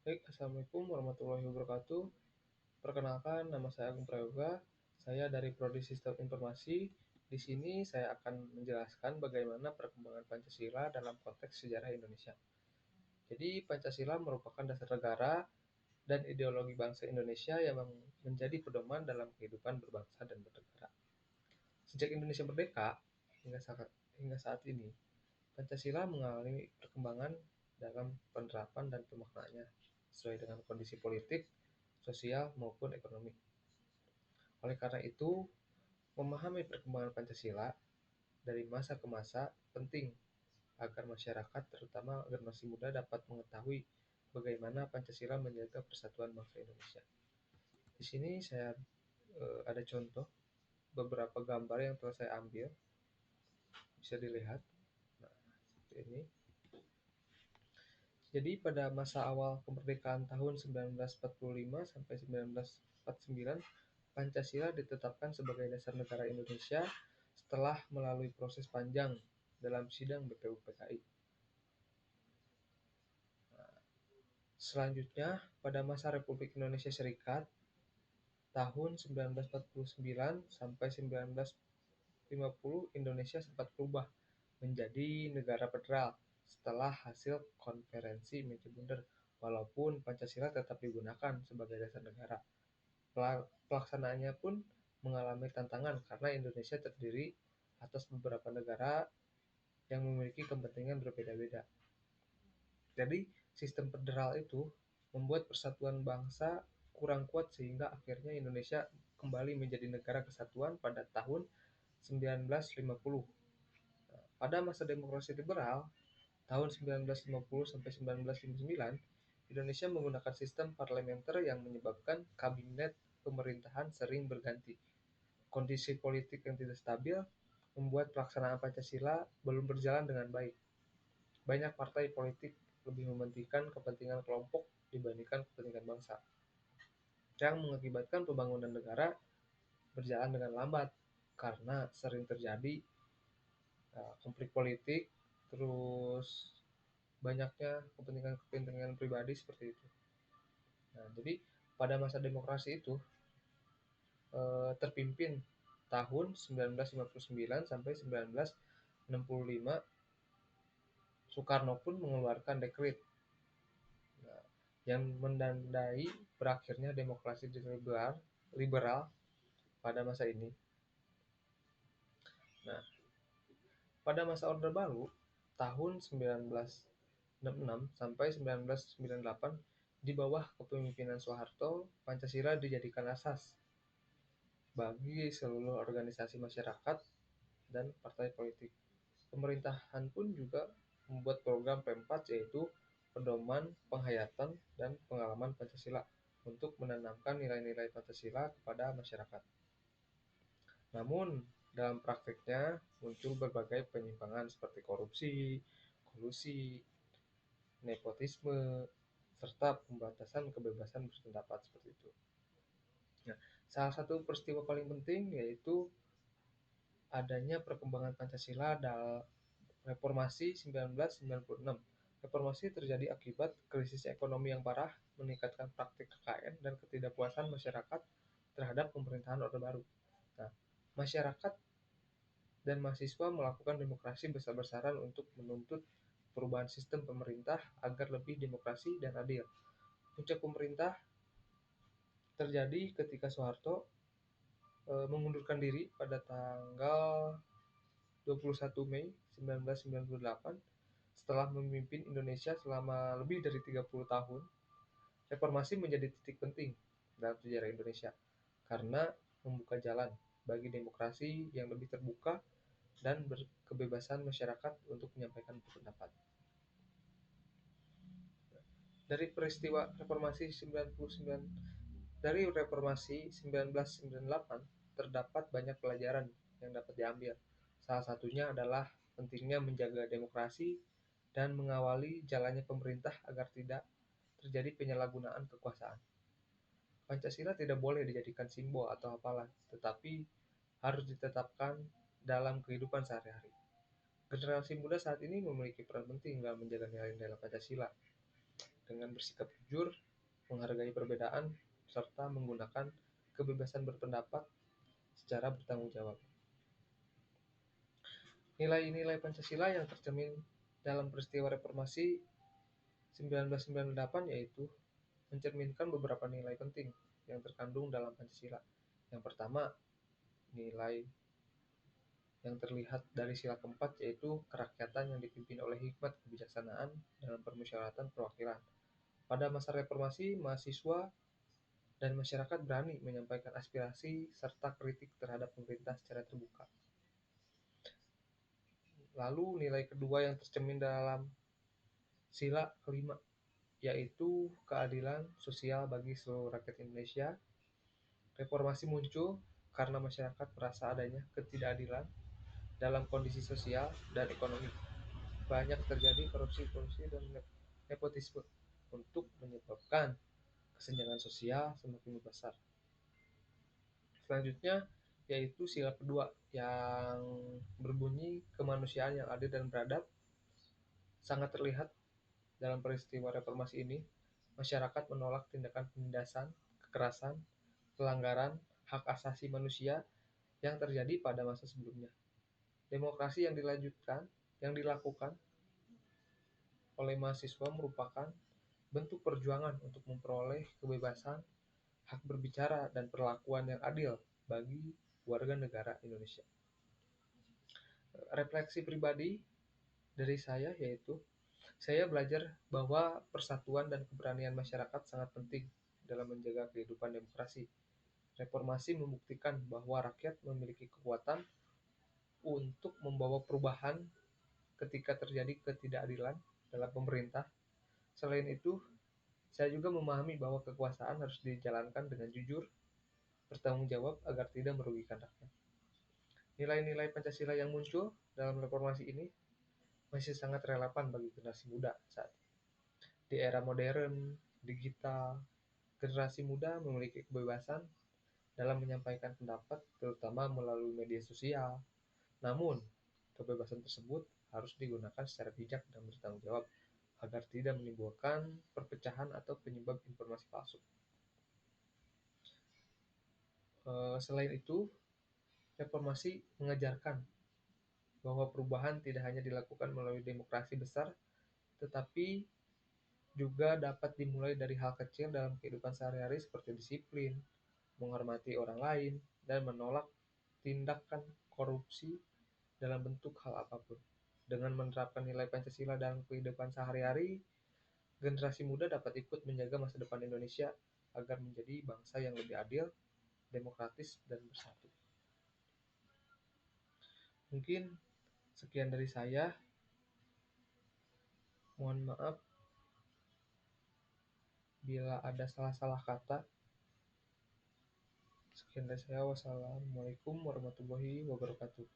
Baik, Assalamualaikum warahmatullahi wabarakatuh. Perkenalkan, nama saya Agung Prayoga. Saya dari Prodi Sistem Informasi. Di sini saya akan menjelaskan bagaimana perkembangan Pancasila dalam konteks sejarah Indonesia. Jadi, Pancasila merupakan dasar negara dan ideologi bangsa Indonesia yang menjadi pedoman dalam kehidupan berbangsa dan bernegara. Sejak Indonesia merdeka hingga saat ini, Pancasila mengalami perkembangan dalam penerapan dan pemaknaannya sesuai dengan kondisi politik, sosial, maupun ekonomi. Oleh karena itu, memahami perkembangan Pancasila dari masa ke masa penting agar masyarakat, terutama generasi muda, dapat mengetahui bagaimana Pancasila menjaga persatuan bangsa Indonesia. Di sini saya ada contoh beberapa gambar yang telah saya ambil, bisa dilihat. Nah, seperti ini. Jadi pada masa awal kemerdekaan tahun 1945 sampai 1949, Pancasila ditetapkan sebagai dasar negara Indonesia setelah melalui proses panjang dalam sidang BPUPKI. Selanjutnya, pada masa Republik Indonesia Serikat tahun 1949 sampai 1950, Indonesia sempat berubah menjadi negara federal setelah hasil konferensi meja bundar, walaupun Pancasila tetap digunakan sebagai dasar negara. Pelaksanaannya pun mengalami tantangan karena Indonesia terdiri atas beberapa negara yang memiliki kepentingan berbeda-beda. Jadi, sistem federal itu membuat persatuan bangsa kurang kuat sehingga akhirnya Indonesia kembali menjadi negara kesatuan pada tahun 1950. Pada masa demokrasi liberal, tahun 1950 sampai 1959, Indonesia menggunakan sistem parlementer yang menyebabkan kabinet pemerintahan sering berganti. Kondisi politik yang tidak stabil membuat pelaksanaan Pancasila belum berjalan dengan baik. Banyak partai politik lebih mementingkan kepentingan kelompok dibandingkan kepentingan bangsa, yang mengakibatkan pembangunan negara berjalan dengan lambat karena sering terjadi konflik politik, terus banyaknya kepentingan-kepentingan pribadi seperti itu. Nah, jadi pada masa demokrasi itu terpimpin tahun 1959 sampai 1965, Soekarno pun mengeluarkan dekret yang menandai berakhirnya demokrasi liberal pada masa ini. Nah, pada masa Orde Baru tahun 1966 sampai 1998, di bawah kepemimpinan Soeharto, Pancasila dijadikan asas bagi seluruh organisasi masyarakat dan partai politik. Pemerintahan pun juga membuat program P4, yaitu Pedoman Penghayatan dan Pengalaman Pancasila, untuk menanamkan nilai-nilai Pancasila kepada masyarakat. Namun, dalam praktiknya muncul berbagai penyimpangan seperti korupsi, kolusi, nepotisme, serta pembatasan kebebasan berpendapat seperti itu. Nah, salah satu peristiwa paling penting yaitu adanya perkembangan Pancasila dalam Reformasi 1996. Reformasi terjadi akibat krisis ekonomi yang parah, meningkatkan praktik KKN, dan ketidakpuasan masyarakat terhadap pemerintahan Orde Baru. Nah, masyarakat dan mahasiswa melakukan demokrasi besar-besaran untuk menuntut perubahan sistem pemerintah agar lebih demokrasi dan adil. Puncak pemerintah terjadi ketika Soeharto mengundurkan diri pada tanggal 21 Mei 1998 setelah memimpin Indonesia selama lebih dari 30 tahun. Reformasi menjadi titik penting dalam sejarah Indonesia karena membuka jalan bagi demokrasi yang lebih terbuka dan berkebebasan masyarakat untuk menyampaikan pendapat. Dari peristiwa Reformasi 1998 terdapat banyak pelajaran yang dapat diambil. Salah satunya adalah pentingnya menjaga demokrasi dan mengawali jalannya pemerintah agar tidak terjadi penyalahgunaan kekuasaan. Pancasila tidak boleh dijadikan simbol atau hafalan, tetapi harus ditetapkan dalam kehidupan sehari-hari. Generasi muda saat ini memiliki peran penting dalam menjaga nilai-nilai Pancasila dengan bersikap jujur, menghargai perbedaan, serta menggunakan kebebasan berpendapat secara bertanggung jawab. Nilai-nilai Pancasila yang tercermin dalam peristiwa reformasi 1998 yaitu mencerminkan beberapa nilai penting yang terkandung dalam Pancasila. Yang pertama, nilai yang terlihat dari sila keempat yaitu kerakyatan yang dipimpin oleh hikmat kebijaksanaan dalam permusyawaratan perwakilan. Pada masa reformasi, mahasiswa dan masyarakat berani menyampaikan aspirasi serta kritik terhadap pemerintah secara terbuka. Lalu nilai kedua yang tercermin dalam sila kelima yaitu keadilan sosial bagi seluruh rakyat Indonesia. Reformasi muncul karena masyarakat merasa adanya ketidakadilan dalam kondisi sosial dan ekonomi. Banyak terjadi korupsi dan nepotisme untuk menyebabkan kesenjangan sosial semakin besar. Selanjutnya yaitu sila kedua yang berbunyi kemanusiaan yang adil dan beradab. Sangat terlihat dalam peristiwa reformasi ini, masyarakat menolak tindakan penindasan, kekerasan, pelanggaran hak asasi manusia yang terjadi pada masa sebelumnya. Demokrasi yang dilakukan oleh mahasiswa merupakan bentuk perjuangan untuk memperoleh kebebasan, hak berbicara, dan perlakuan yang adil bagi warga negara Indonesia. Refleksi pribadi dari saya yaitu saya belajar bahwa persatuan dan keberanian masyarakat sangat penting dalam menjaga kehidupan demokrasi. Reformasi membuktikan bahwa rakyat memiliki kekuatan untuk membawa perubahan ketika terjadi ketidakadilan dalam pemerintah. Selain itu, saya juga memahami bahwa kekuasaan harus dijalankan dengan jujur, bertanggung jawab agar tidak merugikan rakyat. Nilai-nilai Pancasila yang muncul dalam reformasi ini masih sangat relevan bagi generasi muda saat ini. Di era modern, digital, generasi muda memiliki kebebasan dalam menyampaikan pendapat, terutama melalui media sosial. Namun, kebebasan tersebut harus digunakan secara bijak dan bertanggung jawab agar tidak menimbulkan perpecahan atau penyebab informasi palsu. Selain itu, reformasi mengajarkan bahwa perubahan tidak hanya dilakukan melalui demokrasi besar, tetapi juga dapat dimulai dari hal kecil dalam kehidupan sehari-hari seperti disiplin, menghormati orang lain, dan menolak tindakan korupsi dalam bentuk hal apapun. Dengan menerapkan nilai Pancasila dalam kehidupan sehari-hari, generasi muda dapat ikut menjaga masa depan Indonesia agar menjadi bangsa yang lebih adil, demokratis, dan bersatu. Mungkin sekian dari saya. Mohon maaf bila ada salah-salah kata. Sekian dari saya. Wassalamualaikum warahmatullahi wabarakatuh.